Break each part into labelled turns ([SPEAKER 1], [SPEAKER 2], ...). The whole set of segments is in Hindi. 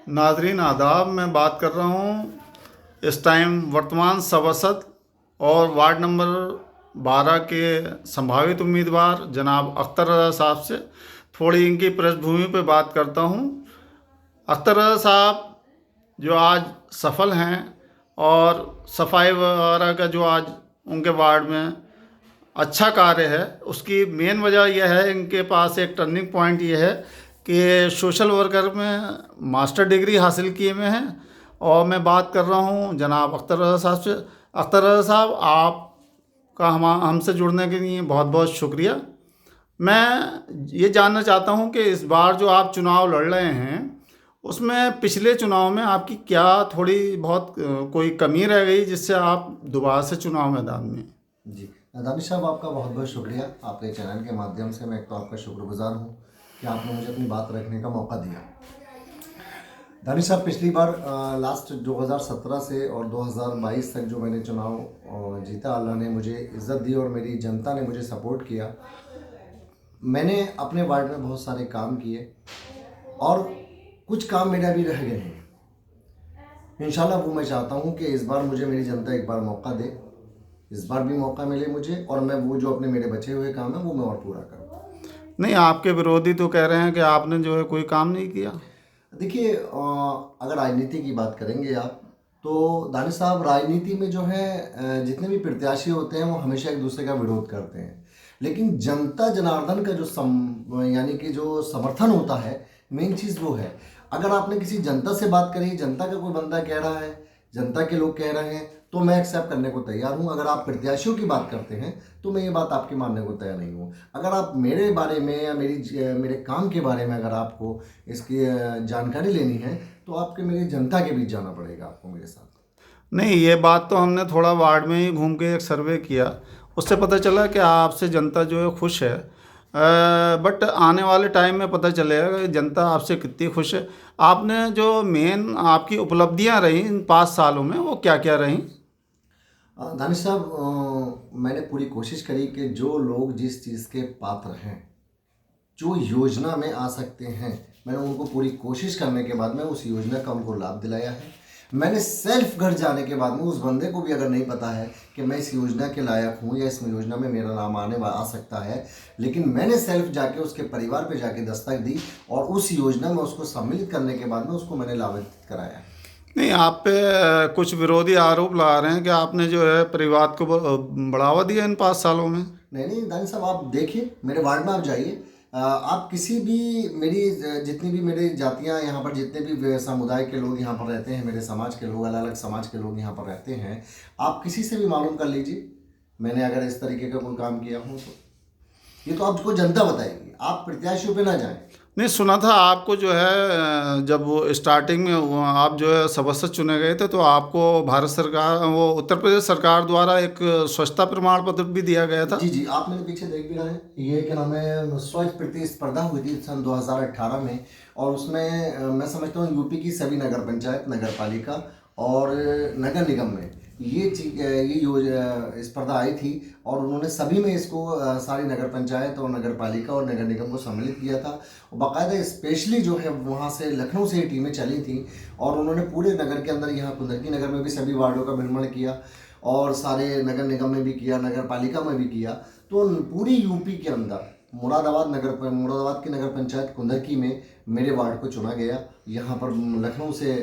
[SPEAKER 1] नाजरीन आदाब, मैं बात कर रहा हूँ इस टाइम वर्तमान सभासद और वार्ड नंबर 12 के संभावित उम्मीदवार जनाब अख्तर रज़ा साहब से थोड़ी इनकी पृष्ठभूमि पे बात करता हूँ। अख्तर रज़ा साहब जो आज सफल हैं और सफाई वगैरह का जो आज उनके वार्ड में अच्छा कार्य है, उसकी मेन वजह यह है, इनके पास एक टर्निंग पॉइंट ये है कि सोशल वर्कर में मास्टर डिग्री हासिल किए हुए हैं। और मैं बात कर रहा हूँ जनाब अख्तर रज़ा साहब से। अख्तर रज़ा साहब, आपका हमसे जुड़ने के लिए बहुत बहुत शुक्रिया। मैं ये जानना चाहता हूँ कि इस बार जो आप चुनाव लड़ रहे हैं, उसमें पिछले चुनाव में आपकी क्या थोड़ी बहुत कोई कमी रह गई जिससे आप दोबारा से चुनाव मैदान में?
[SPEAKER 2] जी, दानिश साहब, आपका बहुत बहुत शुक्रिया। आपके चैनल के माध्यम से मैं एक तो आपका शुक्रगुजार हूँ कि आपने मुझे अपनी बात रखने का मौका दिया। दानिश साहब, पिछली बार लास्ट 2017 से और 2022 तक जो मैंने चुनाव जीता, अल्लाह ने मुझे इज़्ज़त दी और मेरी जनता ने मुझे सपोर्ट किया। मैंने अपने वार्ड में बहुत सारे काम किए और कुछ काम मेरे अभी रह गए हैं। इंशाल्लाह वो मैं चाहता हूँ कि इस बार मुझे मेरी जनता एक बार मौका दे, इस बार भी मौका मिले मुझे, और मैं वो जो अपने मेरे बचे हुए काम है वो मैं और पूरा करूँ।
[SPEAKER 1] नहीं, आपके विरोधी तो कह रहे हैं कि आपने जो है कोई काम नहीं किया।
[SPEAKER 2] देखिए, अगर राजनीति की बात करेंगे आप, तो दानिश साहब, राजनीति में जो है जितने भी प्रत्याशी होते हैं वो हमेशा एक दूसरे का विरोध करते हैं, लेकिन जनता जनार्दन का जो यानी कि जो समर्थन होता है, मेन चीज़ वो है। अगर आपने किसी जनता से बात करी, जनता का कोई बंदा कह रहा है, जनता के लोग कह रहे हैं, तो मैं एक्सेप्ट करने को तैयार हूँ। अगर आप प्रत्याशियों की बात करते हैं तो मैं ये बात आपकी मानने को तैयार नहीं हूँ। अगर आप मेरे बारे में या मेरे काम के बारे में अगर आपको इसकी जानकारी लेनी है, तो आपके मेरी जनता के बीच जाना पड़ेगा आपको मेरे साथ।
[SPEAKER 1] नहीं, ये बात तो हमने थोड़ा वार्ड में ही घूम के एक सर्वे किया, उससे पता चला कि आपसे जनता जो है खुश है। बट आने वाले टाइम में पता चलेगा कि जनता आपसे कितनी खुश है। आपने जो मेन आपकी उपलब्धियां रही इन 5 सालों में, वो क्या क्या रहीं?
[SPEAKER 2] दानिश साहब, मैंने पूरी कोशिश करी कि जो लोग जिस चीज़ के पात्र हैं, जो योजना में आ सकते हैं, मैंने उनको पूरी कोशिश करने के बाद में उस योजना का उनको लाभ दिलाया है। मैंने सेल्फ घर जाने के बाद में उस बंदे को भी अगर नहीं पता है कि मैं इस योजना के लायक हूँ या इस योजना में मेरा नाम आ सकता है, लेकिन मैंने सेल्फ जाके उसके परिवार पे जाके दस्तक दी और उस योजना में उसको सम्मिलित करने के बाद में उसको मैंने लाभान्वित कराया।
[SPEAKER 1] नहीं, आप पे कुछ विरोधी आरोप लगा रहे हैं कि आपने जो है परिवार को बढ़ावा दिया इन 5 सालों में।
[SPEAKER 2] नहीं दानिश साहब, आप देखिए, मेरे वार्ड में आप जाइए, आप किसी भी मेरी जितनी भी मेरी जातियां यहाँ पर, जितने भी समुदाय के लोग यहाँ पर रहते हैं, मेरे समाज के लोग, अलग अलग समाज के लोग यहाँ पर रहते हैं, आप किसी से भी मालूम कर लीजिए मैंने अगर इस तरीके का कोई काम किया हूँ तो ये तो आपको जनता बताएगी। आप प्रत्याशियों पे ना जाएं।
[SPEAKER 1] नहीं, सुना था आपको जो है जब वो स्टार्टिंग में आप जो है सभासद चुने गए थे, तो आपको भारत सरकार, वो उत्तर प्रदेश सरकार द्वारा एक स्वच्छता प्रमाण पत्र भी दिया गया था।
[SPEAKER 2] जी जी, आप मेरे पीछे देख भी रहे हैं, ये क्या नाम है, स्वच्छ प्रतिस्पर्धा हुई थी सन 2018 में, और उसमें मैं समझता हूँ यूपी की सभी नगर पंचायत, नगर पालिका और नगर निगम में ये स्पर्धा आई थी, और उन्होंने सभी में इसको सारी नगर पंचायत और नगर पालिका और नगर निगम को सम्मिलित किया था। और बाकायदा स्पेशली जो है वहाँ से लखनऊ से ये टीमें चली थी, और उन्होंने पूरे नगर के अंदर, यहाँ कुंदरकी नगर में भी सभी वार्डों का भ्रमण किया और सारे नगर निगम में भी किया, नगर पालिका में भी किया। तो पूरी यूपी के अंदर मुरादाबाद की नगर पंचायत कुंदरकी में मेरे वार्ड को चुना गया। यहाँ पर लखनऊ से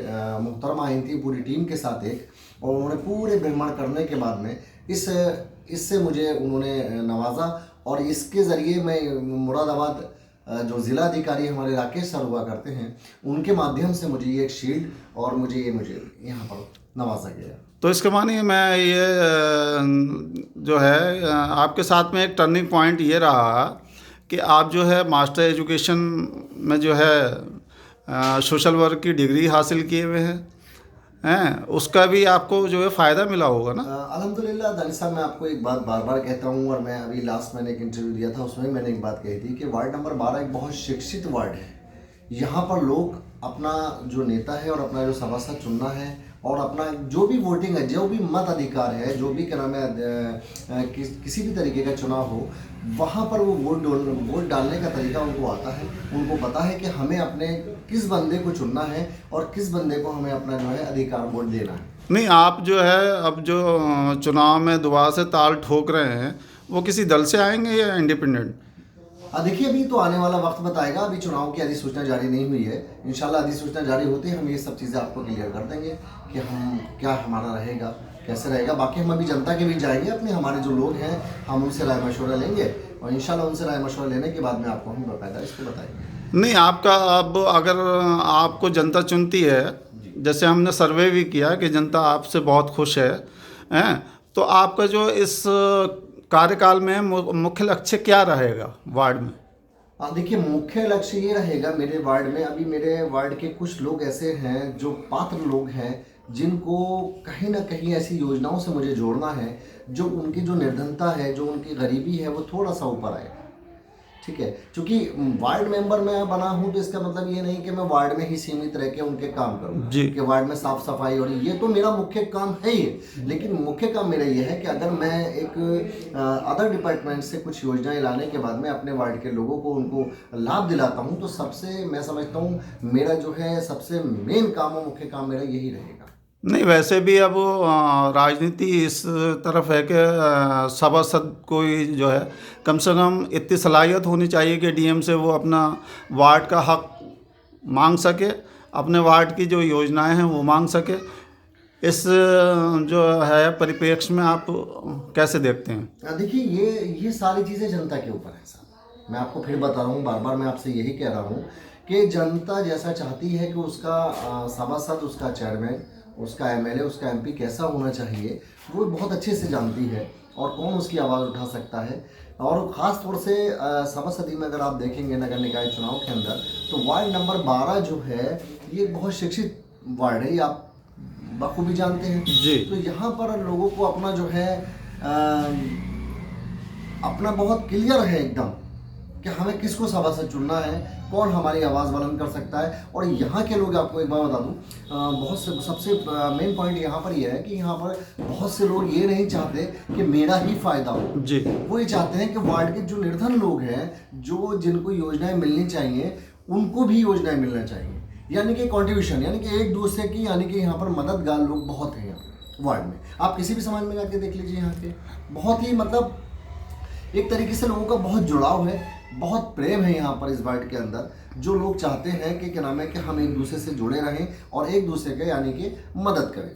[SPEAKER 2] मुहतरमा आई थी पूरी टीम के साथ एक, और उन्होंने पूरे भ्रमण करने के बाद में इससे मुझे उन्होंने नवाजा, और इसके ज़रिए मैं मुरादाबाद जो ज़िला अधिकारी हमारे राकेश सर हुआ करते हैं, उनके माध्यम से मुझे ये एक शील्ड और मुझे यहाँ पर नवाजा गया।
[SPEAKER 1] तो इसके माने मैं ये जो है आपके साथ में एक टर्निंग पॉइंट ये रहा कि आप जो है मास्टर एजुकेशन में जो है सोशल वर्क की डिग्री हासिल किए हुए हैं, उसका भी आपको जो है फ़ायदा मिला होगा ना?
[SPEAKER 2] अल्हम्दुलिल्लाह दानिश साहब, मैं आपको एक बात बार बार कहता हूँ, और मैं अभी लास्ट मैंने एक इंटरव्यू दिया था, उसमें मैंने एक बात कही थी कि वार्ड नंबर 12 एक बहुत शिक्षित वार्ड है। यहाँ पर लोग अपना जो नेता है और अपना जो सभासद चुनना है और अपना जो भी वोटिंग है, जो भी मत अधिकार है, जो भी क्या नाम है किसी भी तरीके का चुनाव हो, वहाँ पर वो वोट डालने का तरीका उनको आता है। उनको पता है कि हमें अपने किस बंदे को चुनना है और किस बंदे को हमें अपना जो है अधिकार वोट देना है।
[SPEAKER 1] नहीं, आप जो है अब जो चुनाव में दोबारा से ताल ठोक रहे हैं, वो किसी दल से आएंगे या इंडिपेंडेंट?
[SPEAKER 2] देखिए, अभी तो आने वाला वक्त बताएगा। अभी चुनाव की अधिसूचना जारी नहीं हुई है। इंशाल्लाह अधिसूचना जारी होते ही हम ये सब चीज़ें आपको क्लियर कर देंगे कि हम क्या हमारा रहेगा, कैसे रहेगा। बाकी हम अभी जनता के बीच जाएंगे, अपने हमारे जो लोग हैं हम उनसे राय मशवरा लेंगे और इंशाल्लाह उनसे राय मशवरा लेने के बाद में आपको हम बाकायदा इसको बताएंगे।
[SPEAKER 1] नहीं, आपका अब अगर आपको जनता चुनती है, जैसे हमने सर्वे भी किया कि जनता आपसे बहुत खुश है, हैं, तो आपका जो इस कार्यकाल में मुख्य लक्ष्य क्या रहेगा वार्ड में?
[SPEAKER 2] देखिए, मुख्य लक्ष्य ये रहेगा मेरे वार्ड में। अभी मेरे वार्ड के कुछ लोग ऐसे हैं जो पात्र लोग हैं, जिनको कहीं ना कहीं ऐसी योजनाओं से मुझे जोड़ना है जो उनकी जो निर्धनता है, जो उनकी गरीबी है, वो थोड़ा सा ऊपर आए। ठीक है, क्योंकि वार्ड मेंबर मैं बना हूं तो इसका मतलब ये नहीं कि मैं वार्ड में ही सीमित रह के उनके काम करूं
[SPEAKER 1] जी।
[SPEAKER 2] कि वार्ड में साफ सफाई, और ये तो मेरा मुख्य काम है ही। लेकिन मुख्य काम मेरा ये है कि अगर मैं एक अदर डिपार्टमेंट से कुछ योजनाएं लाने के बाद में अपने वार्ड के लोगों को उनको लाभ दिलाता हूं, तो सबसे मैं समझता हूं मेरा जो है सबसे मेन काम और मुख्य काम मेरा यही रहेगा।
[SPEAKER 1] नहीं, वैसे भी अब राजनीति इस तरफ है कि सभासद कोई जो है कम से कम इतनी सलाहियत होनी चाहिए कि डीएम से वो अपना वार्ड का हक मांग सके, अपने वार्ड की जो योजनाएं हैं वो मांग सके। इस जो है परिप्रेक्ष्य में आप कैसे देखते हैं?
[SPEAKER 2] देखिए, ये सारी चीज़ें जनता के ऊपर है साहब। मैं आपको फिर बता रहा हूँ, बार बार मैं आपसे यही कह रहा हूँ कि जनता जैसा चाहती है कि उसका सभासद, उसका चेयरमैन, उसका एमएलए, उसका एमपी कैसा होना चाहिए, वो बहुत अच्छे से जानती है और कौन उसकी आवाज़ उठा सकता है। और ख़ास तौर से सभासदी में अगर आप देखेंगे नगर निकाय चुनाव के अंदर, तो वार्ड नंबर 12 जो है ये बहुत शिक्षित वार्ड है, ये आप बखूबी जानते हैं
[SPEAKER 1] जी।
[SPEAKER 2] तो यहाँ पर लोगों को अपना जो है अपना बहुत क्लियर है एकदम कि हमें किसको सभासद चुनना है, कौन हमारी आवाज़ बुलंद कर सकता है। और यहाँ के लोग, आपको एक बात बता दूँ, बहुत से सबसे मेन पॉइंट यहाँ पर यह है कि यहाँ पर बहुत से लोग ये नहीं चाहते कि मेरा ही फ़ायदा हो
[SPEAKER 1] जी।
[SPEAKER 2] वो ये चाहते हैं कि वार्ड के जो निर्धन लोग हैं, जो जिनको योजनाएं मिलनी चाहिए, उनको भी योजनाएं मिलना चाहिए। यानी कि कंट्रीब्यूशन, यानी कि एक दूसरे की, यानी कि यहाँ पर मददगार लोग बहुत हैं यहाँ वार्ड में। आप किसी भी समाज में जाके देख लीजिए, यहाँ के बहुत ही मतलब एक तरीके से लोगों का बहुत जुड़ाव है, बहुत प्रेम है यहाँ पर इस वार्ड के अंदर। जो लोग चाहते हैं कि क्या नाम है कि हम एक दूसरे से जुड़े रहें और एक दूसरे के यानी कि मदद करें।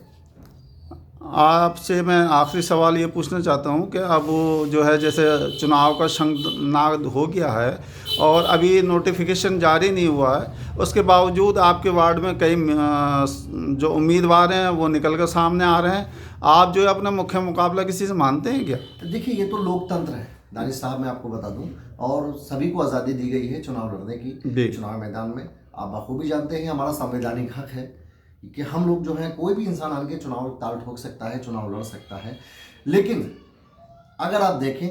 [SPEAKER 1] आपसे मैं आखिरी सवाल ये पूछना चाहता हूँ कि अब जो है जैसे चुनाव का शंखनाद हो गया है और अभी नोटिफिकेशन जारी नहीं हुआ है, उसके बावजूद आपके वार्ड में कई जो उम्मीदवार हैं वो निकल कर सामने आ रहे हैं। आप जो है अपना मुख्य मुकाबला किसी से मानते हैं क्या?
[SPEAKER 2] देखिए, ये तो लोकतंत्र है दानिश साहब, मैं आपको बता दूं, और सभी को आज़ादी दी गई है चुनाव लड़ने की। चुनाव मैदान में आप बखूबी जानते हैं हमारा संवैधानिक हक है कि हम लोग जो हैं, कोई भी इंसान आके चुनाव ताल ठोक सकता है, चुनाव लड़ सकता है। लेकिन अगर आप देखें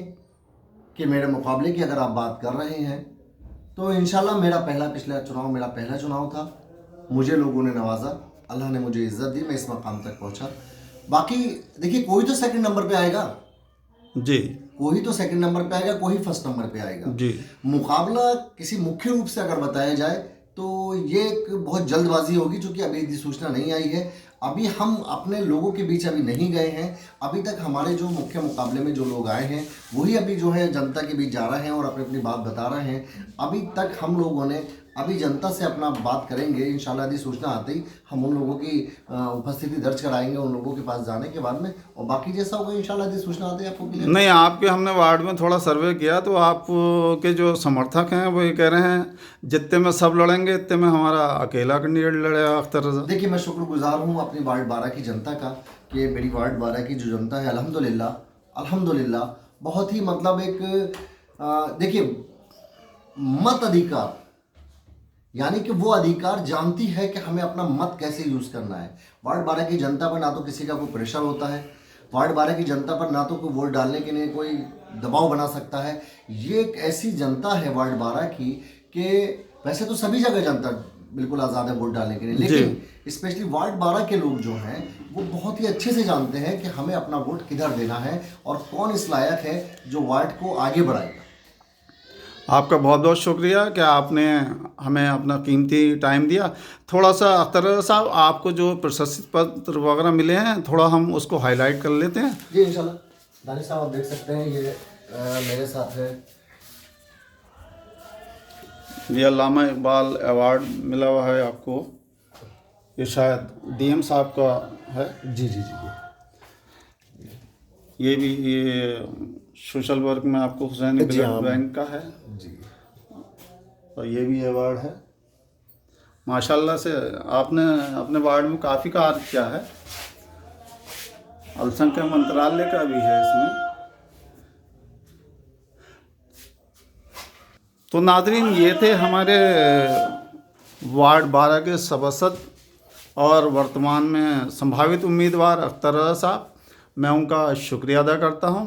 [SPEAKER 2] कि मेरे मुकाबले की अगर आप बात कर रहे हैं, तो इंशाल्लाह पिछला चुनाव मेरा पहला चुनाव था। मुझे लोगों ने नवाजा, अल्लाह ने मुझे इज्जत दी, मैं इस मकाम तक पहुंचा। बाकी देखिए, कोई तो सेकंड नंबर पे आएगा
[SPEAKER 1] जी,
[SPEAKER 2] कोई तो सेकंड नंबर पे आएगा, कोई फर्स्ट नंबर पे आएगा
[SPEAKER 1] जी।
[SPEAKER 2] मुकाबला किसी मुख्य रूप से अगर बताया जाए तो ये एक बहुत जल्दबाजी होगी, क्योंकि अभी अधिसूचना नहीं आई है। अभी हम अपने लोगों के बीच अभी नहीं गए हैं। अभी तक हमारे जो मुख्य मुकाबले में जो लोग आए हैं वही अभी जो है जनता के बीच जा रहे हैं और अपनी अपनी बात बता रहे हैं। अभी तक हम लोगों ने अभी जनता से अपना बात करेंगे। इंशाल्लाह अधिसूचना आते ही हम उन लोगों की उपस्थिति दर्ज कराएंगे उन लोगों के पास जाने के बाद में, और बाकी जैसा होगा इंशाल्लाह अधिसूचना आते ही आपको क्लियर।
[SPEAKER 1] नहीं, आपके हमने वार्ड में थोड़ा सर्वे किया तो आपके जो समर्थक हैं वो ये कह रहे हैं जितने में सब लड़ेंगे इतने में हमारा अकेला कैंडिडेट लड़ेगा अख्तर रजा।
[SPEAKER 2] देखिए, मैं शुक्रगुजार हूँ अपनी वार्ड 12 की जनता का कि मेरी वार्ड 12 की जो जनता है अल्हम्दुलिल्लाह बहुत ही मतलब एक देखिए, मत अधिकार यानी कि वो अधिकार जानती है कि हमें अपना मत कैसे यूज़ करना है। वार्ड 12 की जनता पर ना तो किसी का कोई प्रेशर होता है, वार्ड 12 की जनता पर ना तो कोई वोट डालने के लिए कोई दबाव बना सकता है। ये एक ऐसी जनता है वार्ड 12 की कि वैसे तो सभी जगह जनता बिल्कुल आज़ाद है वोट डालने के लिए, लेकिन स्पेशली वार्ड 12 के लोग जो हैं वो बहुत ही अच्छे से जानते हैं कि हमें अपना वोट किधर देना है और कौन इस लायक है जो वार्ड को आगे बढ़ाएगा।
[SPEAKER 1] आपका बहुत बहुत शुक्रिया कि आपने हमें अपना कीमती टाइम दिया। थोड़ा सा अख्तर रज़ा साहब, आपको जो प्रशस्ति पत्र वगैरह मिले हैं थोड़ा हम उसको हाईलाइट कर लेते हैं।
[SPEAKER 2] जी इंशाल्लाह। दानिश साहब आप देख सकते हैं, ये मेरे साथ है,
[SPEAKER 1] ये अल्लामा इकबाल अवार्ड मिला हुआ है आपको, ये शायद डीएम साहब का है।
[SPEAKER 2] जी जी जी
[SPEAKER 1] ये भी ये सोशल वर्क में आपको हुसैनी
[SPEAKER 2] जी, हाँ।
[SPEAKER 1] बैंक का है
[SPEAKER 2] जी।
[SPEAKER 1] और ये भी अवार्ड है। माशाल्लाह से आपने अपने वार्ड में काफ़ी कार्य किया है। अल्पसंख्यक मंत्रालय का भी है इसमें। तो नाज़रीन, ये थे हमारे वार्ड 12 के सभासद और वर्तमान में संभावित उम्मीदवार अख्तर रज़ा साहब। मैं उनका शुक्रिया अदा करता हूं।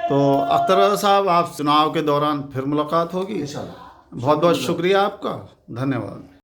[SPEAKER 1] तो अख्तर रज़ा साहब, आप चुनाव के दौरान फिर मुलाकात होगी।
[SPEAKER 2] इंशाल्लाह।
[SPEAKER 1] बहुत बहुत शुक्रिया आपका, धन्यवाद।